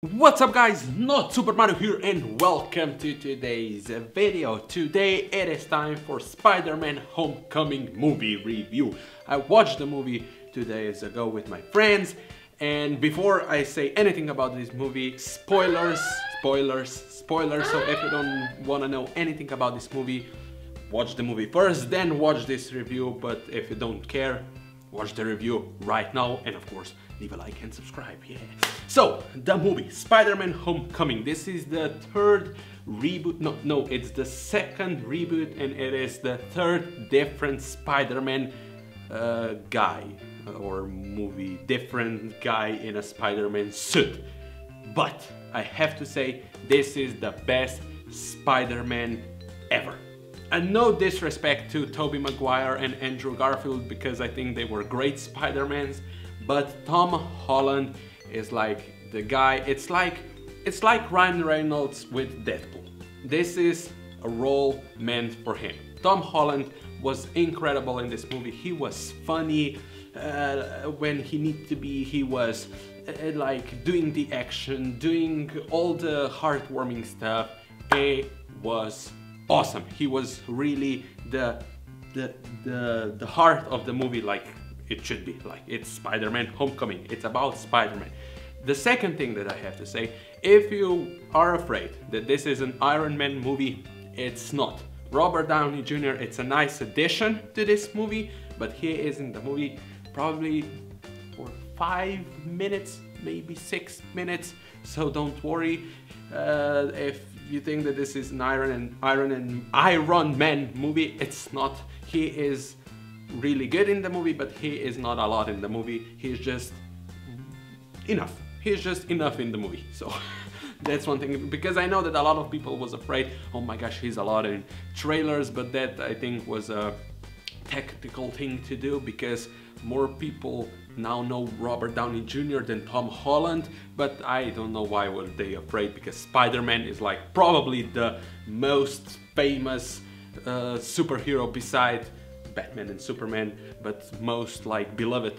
What's up guys, notSuperMario here and welcome to today's video. Today it is time for Spider-Man Homecoming movie review. I watched the movie 2 days ago with my friends, and before I say anything about this movie, spoilers. So if you don't want to know anything about this movie, watch the movie first, then watch this review. But if you don't care, watch the review right now, and of course leave a like and subscribe, yeah. So, the movie, Spider-Man Homecoming. This is the third reboot, no, it's the second reboot, and it is the third different Spider-Man guy, or movie, different guy in a Spider-Man suit. But, I have to say, this is the best Spider-Man ever. And no disrespect to Tobey Maguire and Andrew Garfield, because I think they were great Spider-Mans, but Tom Holland is like the guy. It's like Ryan Reynolds with Deadpool. This is a role meant for him. Tom Holland was incredible in this movie. He was funny when he needed to be. He was like doing the action, doing all the heartwarming stuff. It was awesome. He was really the heart of the movie, like it should be. Like, it's Spider-Man Homecoming. It's about Spider-Man. The second thing that I have to say, if you are afraid that this is an Iron Man movie, it's not. Robert Downey Jr., it's a nice addition to this movie, but he is in the movie probably for 5 minutes, maybe 6 minutes, so don't worry. If you think that this is an Iron Man movie, it's not. He is really good in the movie, but he is not a lot in the movie. He's just enough. He's just enough in the movie. So that's one thing, because I know that a lot of people was afraid, oh my gosh, he's a lot in trailers, but that I think was a tactical thing to do, because more people now know Robert Downey Jr. than Tom Holland, but I don't know why were they afraid, because Spider-Man is like probably the most famous superhero beside Batman and Superman, but most like beloved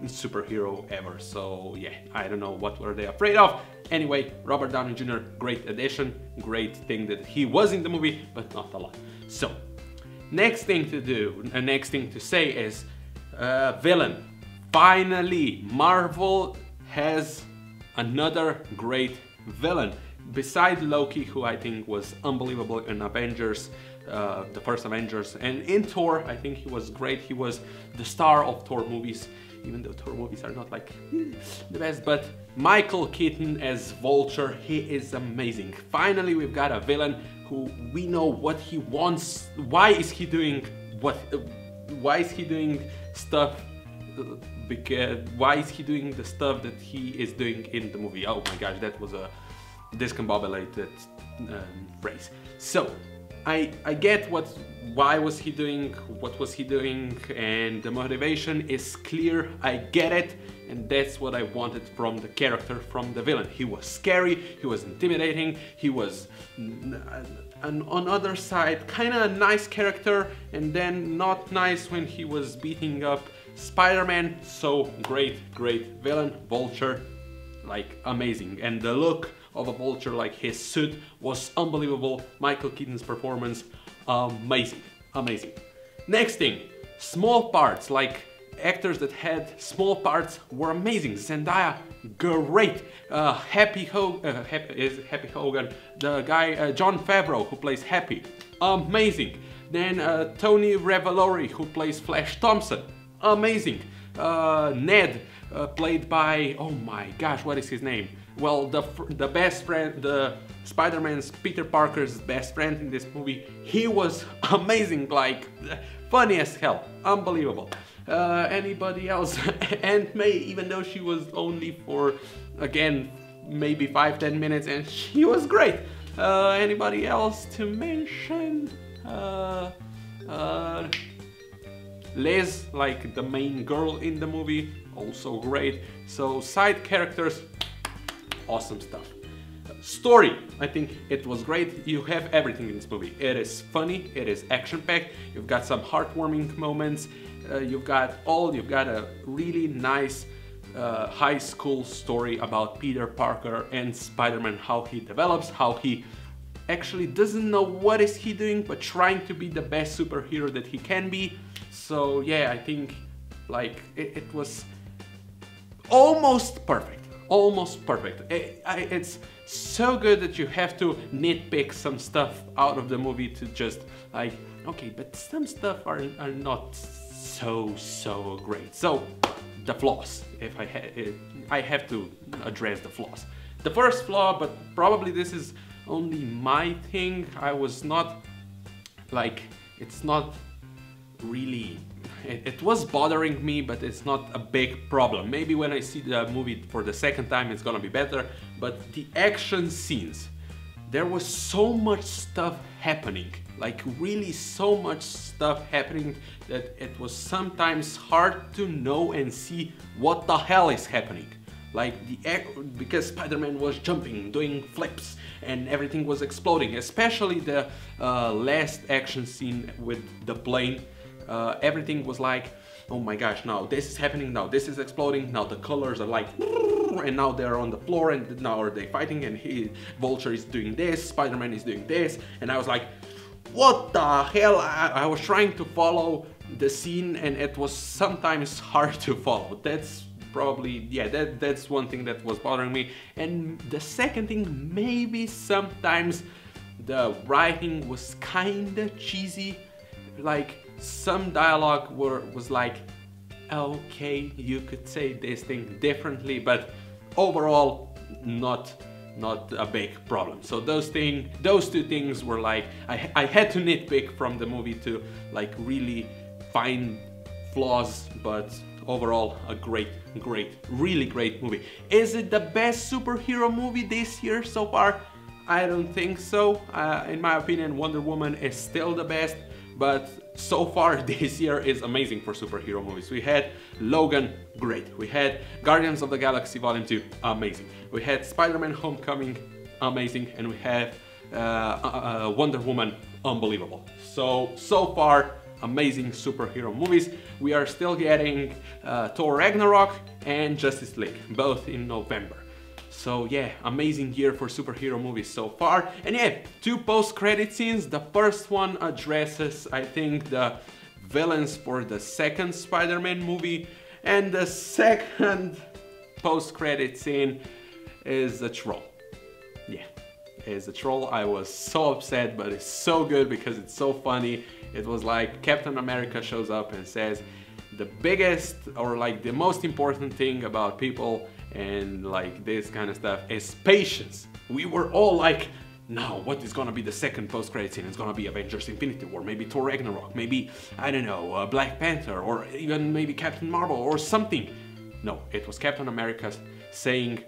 superhero ever. So yeah, I don't know what were they afraid of. Anyway, Robert Downey Jr., great addition, great thing that he was in the movie, but not a lot. So next thing to say is villain. Finally, Marvel has another great villain. Beside Loki, who I think was unbelievable in Avengers, the first Avengers, and in Thor, I think he was great. He was the star of Thor movies, even though Thor movies are not like the best. But Michael Keaton as Vulture, he is amazing. Finally, we've got a villain who we know what he wants. Why is he doing stuff? Because why is he doing the stuff that he is doing in the movie? Oh my gosh, that was a discombobulated phrase. So I get why was he doing what was he doing, and the motivation is clear. I get it, and that's what I wanted from the character, from the villain. He was scary, he was intimidating, he was on other side kind of a nice character, and then not nice when he was beating up Spider-Man. So great villain. Vulture, like amazing, and the look of a Vulture, like his suit was unbelievable. Michael Keaton's performance, amazing. Next thing, small parts, like actors that had small parts were amazing. Zendaya, great. Happy Hogan, the guy Jon Favreau who plays Happy, amazing. Then Tony Revolori who plays Flash Thompson, amazing. Ned, played by, oh my gosh, what is his name? Well, the best friend, the Spider-Man's Peter Parker's best friend in this movie, he was amazing, like funny as hell, unbelievable. Anybody else? Aunt May, even though she was only for, again, maybe 5-10 minutes, and she was great. Anybody else to mention? Liz, like the main girl in the movie, also great. So side characters, awesome stuff. Story, I think it was great. You have everything in this movie. It is funny, it is action-packed, you've got some heartwarming moments, you've got a really nice high school story about Peter Parker and Spider-Man, how he develops, how he actually doesn't know what is he doing, but trying to be the best superhero that he can be. So yeah, I think like it was almost perfect. Almost perfect. It's so good that you have to nitpick some stuff out of the movie to just like, okay, but some stuff are not so great. So the flaws, if I have to address the flaws. The first flaw, but probably this is only my thing, I was not like, it's not really, it was bothering me, but it's not a big problem. Maybe when I see the movie for the second time it's gonna be better, but the action scenes, there was so much stuff happening, like really so much stuff happening that it was sometimes hard to know and see what the hell is happening. Like because Spider-Man was jumping, doing flips, and everything was exploding, especially the last action scene with the plane. Everything was like, oh my gosh, now this is happening, now this is exploding, now the colors are like, and now they're on the floor, and now are they fighting, and Vulture is doing this, Spider-Man is doing this, and I was like, what the hell? I was trying to follow the scene, and it was sometimes hard to follow. That's probably, yeah, that's one thing that was bothering me. And the second thing, maybe sometimes the writing was kinda cheesy, like some dialogue was like, okay, you could say this thing differently, but overall not a big problem. So those two things were like, I had to nitpick from the movie to like really find flaws, but overall a really great movie. Is it the best superhero movie this year so far? I don't think so. In my opinion, Wonder Woman is still the best, but so far this year is amazing for superhero movies. We had Logan, great. We had Guardians of the Galaxy Volume 2, amazing. We had Spider-Man Homecoming, amazing. And we have Wonder Woman, unbelievable. So far, amazing superhero movies. We are still getting Thor Ragnarok and Justice League, both in November. So yeah, amazing year for superhero movies so far. And yeah, 2 post-credit scenes. The first one addresses, I think, the villains for the second Spider-Man movie, and the second post-credit scene is a troll. Yeah, is a troll. I was so upset, but it's so good because it's so funny. It was like Captain America shows up and says the biggest, or like the most important thing about people and like this kind of stuff is patience. We were all like, now what is gonna be the second post-credit scene? It's gonna be Avengers Infinity War, maybe Thor Ragnarok, maybe, I don't know, Black Panther, or even maybe Captain Marvel or something. No, it was Captain America saying,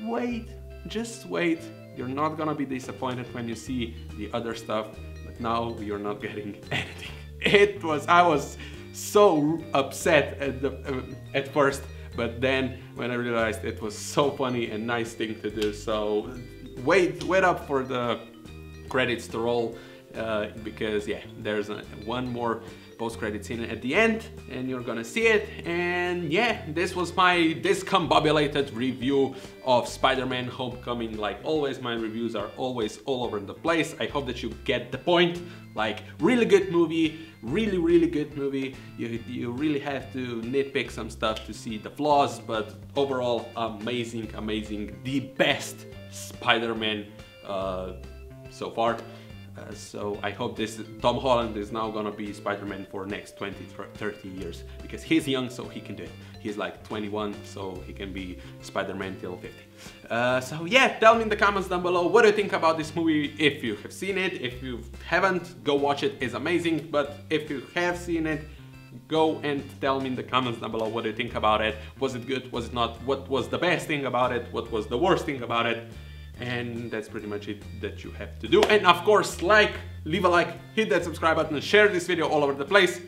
wait, just wait, you're not gonna be disappointed when you see the other stuff, but now you're not getting anything. I was so upset at first, but then when I realized it was so funny and nice thing to do, so wait up for the credits to roll, because yeah, there's one more post-credit scene at the end and you're gonna see it. And yeah, this was my discombobulated review of Spider-Man Homecoming. Like always, my reviews are always all over the place. I hope that you get the point. Like, really good movie, really good movie. You really have to nitpick some stuff to see the flaws, but overall amazing, the best Spider-Man so far. So I hope this Tom Holland is now gonna be Spider-Man for next 20-30 years, because he's young, so he can do it. He's like 21, so he can be Spider-Man till 50. So yeah, tell me in the comments down below what do you think about this movie. If you have seen it, if you haven't, go watch it, it's amazing. But if you have seen it, go and tell me in the comments down below what do you think about it. Was it good? Was it not? What was the best thing about it? What was the worst thing about it? And that's pretty much it that you have to do. And of course, leave a like, hit that subscribe button, and share this video all over the place.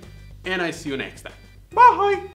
And I see you next time. Bye!